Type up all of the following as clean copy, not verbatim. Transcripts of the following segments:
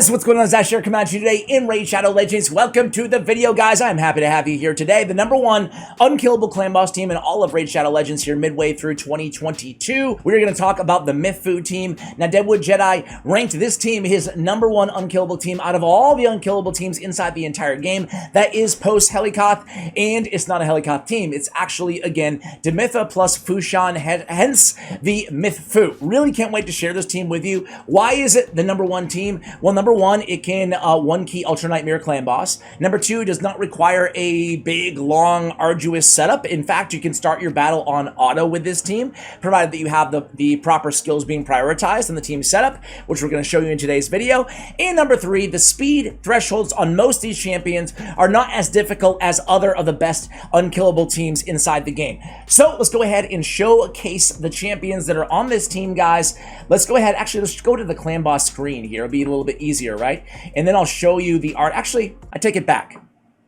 guys, what's going on? Zash here coming at you today in Raid Shadow Legends. Welcome to the video, guys. I'm happy to have you here today. The #1 unkillable clan boss team in all of Raid Shadow Legends here midway through 2022. We're going to talk about the Myth-Fu team. Now, Deadwood Jedi ranked this team his #1 unkillable team out of all the unkillable teams inside the entire game. That is post-Helikoth, and it's not a Helikoth team. It's actually, again, Demitha plus Fushan, hence the Myth-Fu. Really can't wait to share this team with you. Why is it the #1 team? Well, #1, it can one key Ultra Nightmare clan boss. #2, does not require a big, long, arduous setup. In fact, you can start your battle on auto with this team, provided that you have the proper skills being prioritized in the team setup, which we're going to show you in today's video. And #3, the speed thresholds on most of these champions are not as difficult as other of the best unkillable teams inside the game. So let's go ahead and showcase the champions that are on this team, guys. Let's go ahead, actually, let's go to the clan boss screen here. It'll be a little bit easier, right? And then I'll show you the art. Actually, I take it back.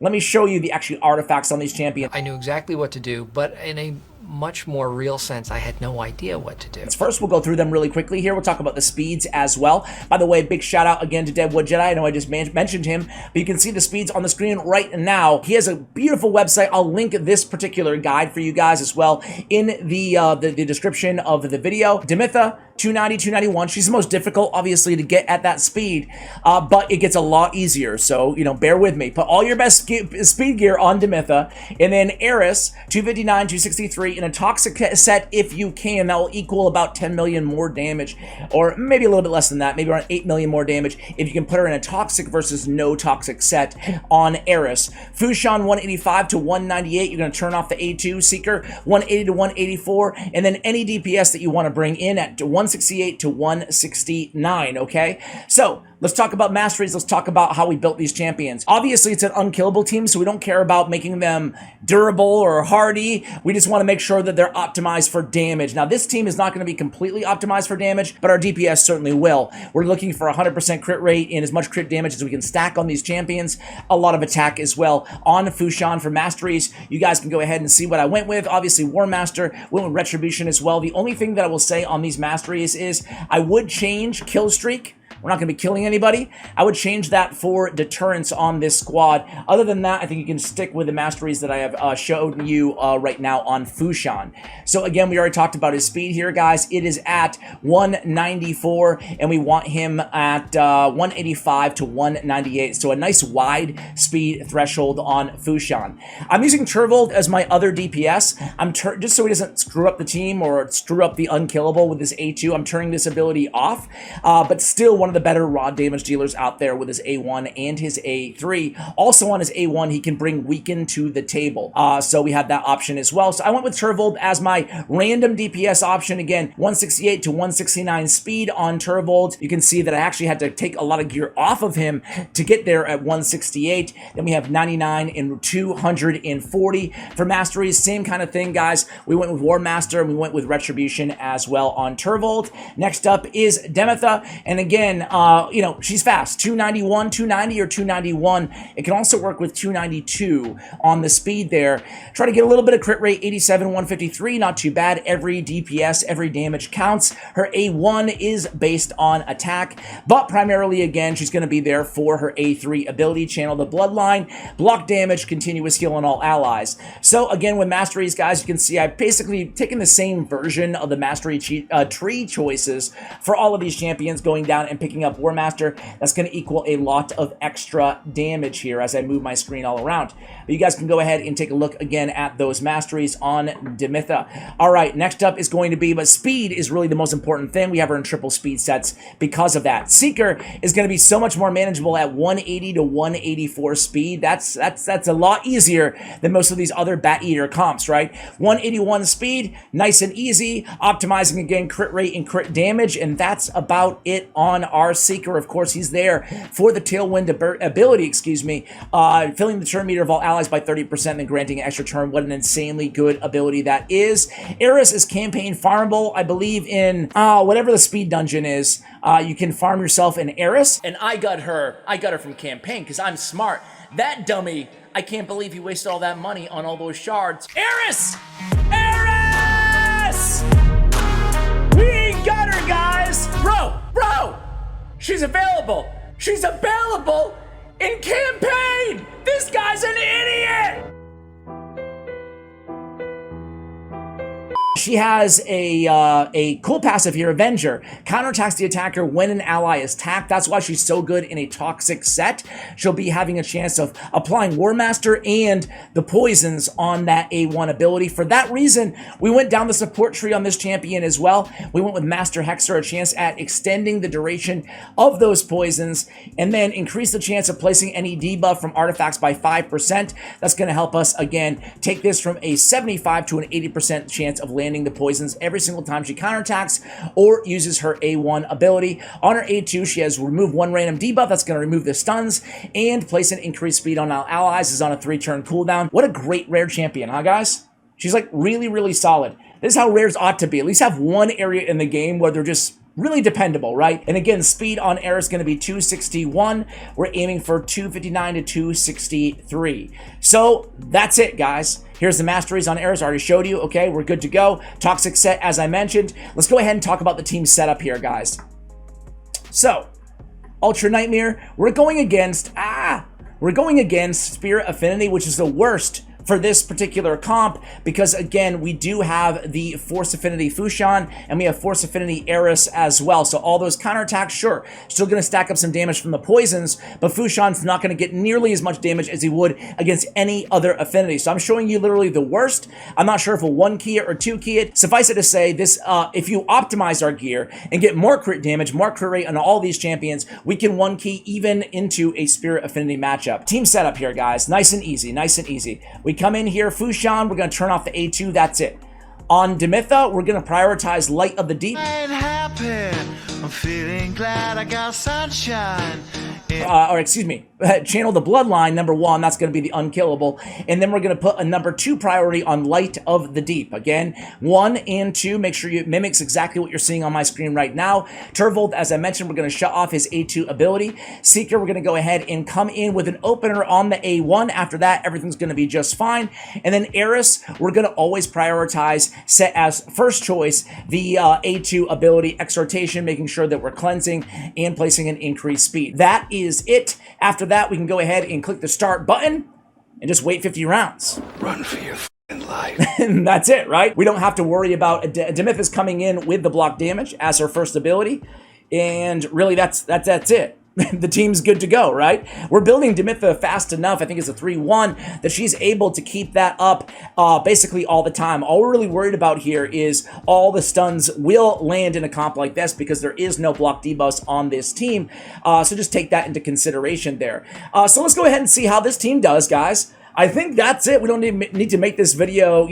Let me show you the actual artifacts on these champions. I knew exactly what to do, but in a much more real sense, I had no idea what to do. First, we'll go through them really quickly here. We'll talk about the speeds as well. By the way, big shout out again to Deadwood Jedi. I know I just mentioned him, but you can see the speeds on the screen right now. He has a beautiful website. I'll link this particular guide for you guys as well in the description of the video. Demitha, 290, 291. She's the most difficult, obviously, to get at that speed, but it gets a lot easier. So, bear with me. Put all your best speed gear on Demitha. And then Eris, 259, 263 in a toxic set if you can. That will equal about 10 million more damage, or maybe a little bit less than that, maybe around 8 million more damage if you can put her in a toxic versus no toxic set on Eris. Fushan, 185 to 198. You're going to turn off the A2 Seeker, 180 to 184, and then any DPS that you want to bring in at 168 to 169, okay? So, let's talk about Masteries. Let's talk about how we built these champions. Obviously, it's an unkillable team, so we don't care about making them durable or hardy. We just want to make sure that they're optimized for damage. Now, this team is not going to be completely optimized for damage, but our DPS certainly will. We're looking for 100% crit rate and as much crit damage as we can stack on these champions. A lot of attack as well on Fushan for Masteries. You guys can go ahead and see what I went with. Obviously, War Master, went with Retribution as well. The only thing that I will say on these Masteries is I would change Kill Streak. We're not going to be killing anybody. I would change that for deterrence on this squad. Other than that, I think you can stick with the Masteries that I have showed you right now on Fushan. So again, we already talked about his speed here, guys. It is at 194, and we want him at 185 to 198. So a nice wide speed threshold on Fushan. I'm using Turvold as my other DPS. Just so he doesn't screw up the team or screw up the unkillable with his A2, I'm turning this ability off, but still one of the better raw damage dealers out there with his A1 and his A3. Also on his A1, he can bring Weaken to the table. So we have that option as well. So I went with Turvold as my random DPS option. Again, 168 to 169 speed on Turvold. You can see that I actually had to take a lot of gear off of him to get there at 168. Then we have 99 and 240 for Masteries. Same kind of thing, guys. We went with War Master and we went with Retribution as well on Turvold. Next up is Demitha. And again, she's fast. 291, 290, or 291. It can also work with 292 on the speed there. Try to get a little bit of crit rate, 87, 153. Not too bad. Every DPS, every damage counts. Her A1 is based on attack, but primarily, again, she's going to be there for her A3 ability, channel the bloodline, block damage, continuous heal on all allies. So again, with Masteries, guys, you can see I've basically taken the same version of the Mastery tree choices for all of these champions, going down and picking up War Master. That's going to equal a lot of extra damage here as I move my screen all around. But you guys can go ahead and take a look again at those Masteries on Demitha. All right, next up is going to be, but speed is really the most important thing. We have her in triple speed sets because of that. Seeker is going to be so much more manageable at 180 to 184 speed. That's a lot easier than most of these other Bat Eater comps, right? 181 speed, nice and easy, optimizing again crit rate and crit damage, and that's about it on our Seeker. Of course, he's there for the Tailwind ability, filling the turn meter of all allies by 30%, then granting an extra turn. What an insanely good ability that is. Eris is campaign farmable, I believe, in whatever the speed dungeon is. You can farm yourself in Eris, and I got her from campaign because I'm smart. That dummy, I can't believe he wasted all that money on all those shards. Eris! Eris! We got her, guys! Bro! She's available! She's available in campaign! This guy's an idiot! She has a cool passive here, Avenger. Counterattacks the attacker when an ally is tapped. That's why she's so good in a toxic set. She'll be having a chance of applying War Master and the poisons on that A1 ability. For that reason, we went down the support tree on this champion as well. We went with Master Hexer, a chance at extending the duration of those poisons, and then increase the chance of placing any debuff from artifacts by 5%. That's going to help us, again, take this from a 75 to an 80% chance of landing the poisons every single time she counterattacks or uses her A1 ability. On her A2, she has remove one random debuff. That's going to remove the stuns and place an increased speed on our allies. Is on a 3-turn cooldown. What a great rare champion, huh, guys? She's like really, really solid. This is how rares ought to be. At least have one area in the game where they're just really dependable, right? And again, speed on air is going to be 261. We're aiming for 259 to 263. So that's it, guys. Here's the Masteries on Eris. I already showed you. Okay, we're good to go. Toxic set, as I mentioned. Let's go ahead and talk about the team setup here, guys. So, Ultra Nightmare, we're going against Spirit Affinity, which is the worst for this particular comp, because again, we do have the Force Affinity Fushan, and we have Force Affinity Eris as well. So all those counterattacks, sure, still going to stack up some damage from the poisons, but Fushan's not going to get nearly as much damage as he would against any other affinity. So I'm showing you literally the worst. I'm not sure if we'll 1-key it or 2-key it. Suffice it to say, this if you optimize our gear and get more crit damage, more crit rate on all these champions, we can 1-key even into a Spirit Affinity matchup. Team setup here, guys. Nice and easy, nice and easy. We come in here, Fushan, we're going to turn off the A2, that's it. On Demitha, we're going to prioritize Light of the Deep. I'm feeling glad I got sunshine. Channel the Bloodline, number 1, that's going to be the Unkillable, and then we're going to put a number 2 priority on Light of the Deep. Again, 1 and 2, make sure it mimics exactly what you're seeing on my screen right now. Turvold, as I mentioned, we're going to shut off his A2 ability. Seeker, we're going to go ahead and come in with an opener on the A1. After that, everything's going to be just fine. And then Eris, we're going to always prioritize, set as first choice, the A2 ability, Exhortation, making sure that we're cleansing and placing an increased speed. That is it. After that, we can go ahead and click the start button and just wait 50 rounds. Run for your f***ing life. And that's it, right? We don't have to worry about Demitha's coming in with the block damage as her first ability. And really, that's it. The team's good to go, right? We're building Demitha fast enough, I think it's a 3-1, that she's able to keep that up basically all the time. All we're really worried about here is all the stuns will land in a comp like this because there is no block debuffs on this team. So just take that into consideration there. So let's go ahead and see how this team does, guys. I think that's it. We don't need to make this video,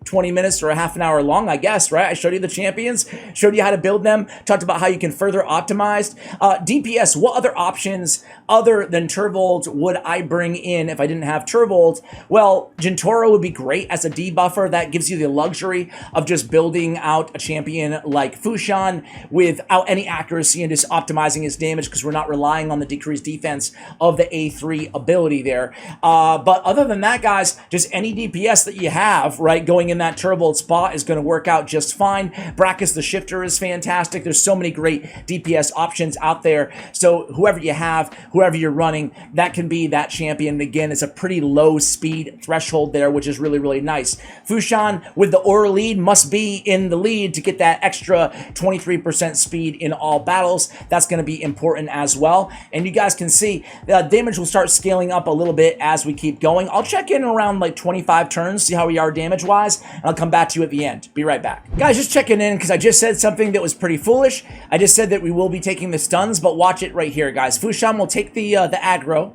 20 minutes or a half an hour long, I guess, right? I showed you the champions, showed you how to build them, talked about how you can further optimize. DPS, what other options other than Turvold would I bring in if I didn't have Turvold? Well, Gentoro would be great as a debuffer. That gives you the luxury of just building out a champion like Fushan without any accuracy and just optimizing his damage because we're not relying on the decreased defense of the A3 ability there. But other than that, guys, just any DPS that you have, right, going in that Turvold spot is going to work out just fine. Brackus the Shifter is fantastic. There's so many great DPS options out there. So whoever you have, whoever you're running, that can be that champion. And again, it's a pretty low speed threshold there, which is really, really nice. Fushan with the Aura lead must be in the lead to get that extra 23% speed in all battles. That's going to be important as well. And you guys can see the damage will start scaling up a little bit as we keep going. I'll check in around like 25 turns, see how we are damage-wise, and I'll come back to you at the end. Be right back. Guys, just checking in because I just said something that was pretty foolish. I just said that we will be taking the stuns, but watch it right here, guys. Fushan will take the aggro,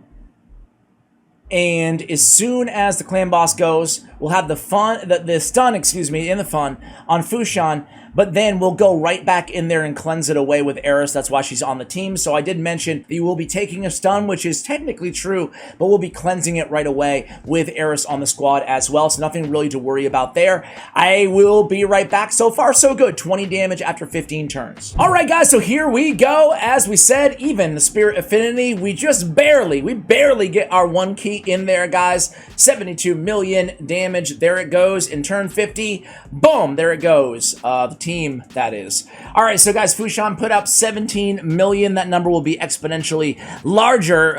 and as soon as the clan boss goes, we'll have the stun, in the fun on Fushan, but then we'll go right back in there and cleanse it away with Eris. That's why she's on the team. So I did mention that you will be taking a stun, which is technically true, but we'll be cleansing it right away with Eris on the squad as well. So nothing really to worry about there. I will be right back. So far, so good. 20 damage after 15 turns. All right, guys, so here we go. As we said, even the Spirit Affinity, we barely get our 1 key in there, guys. 72 million damage. damage. There it goes in turn 50. Boom, there it goes. The team, that is. All right, so guys, Fushan put up 17 million. That number will be exponentially larger,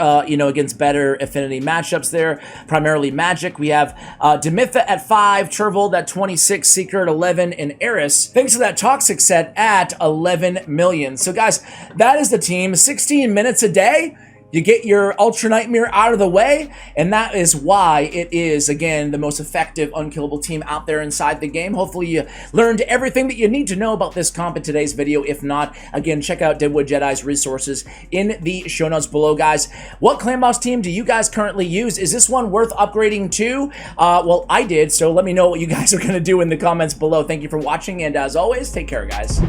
against better affinity matchups there. Primarily Magic. We have Demitha at 5, Turvold at 26, Seeker at 11, and Eris, thanks to that Toxic set, at 11 million. So guys, that is the team. 16 minutes a day. You get your Ultra Nightmare out of the way, and that is why it is, again, the most effective unkillable team out there inside the game. Hopefully you learned everything that you need to know about this comp in today's video. If not, again, check out Deadwood Jedi's resources in the show notes below, guys. What clan boss team do you guys currently use? Is this one worth upgrading to? Well, I did, so let me know what you guys are going to do in the comments below. Thank you for watching, and as always, take care, guys.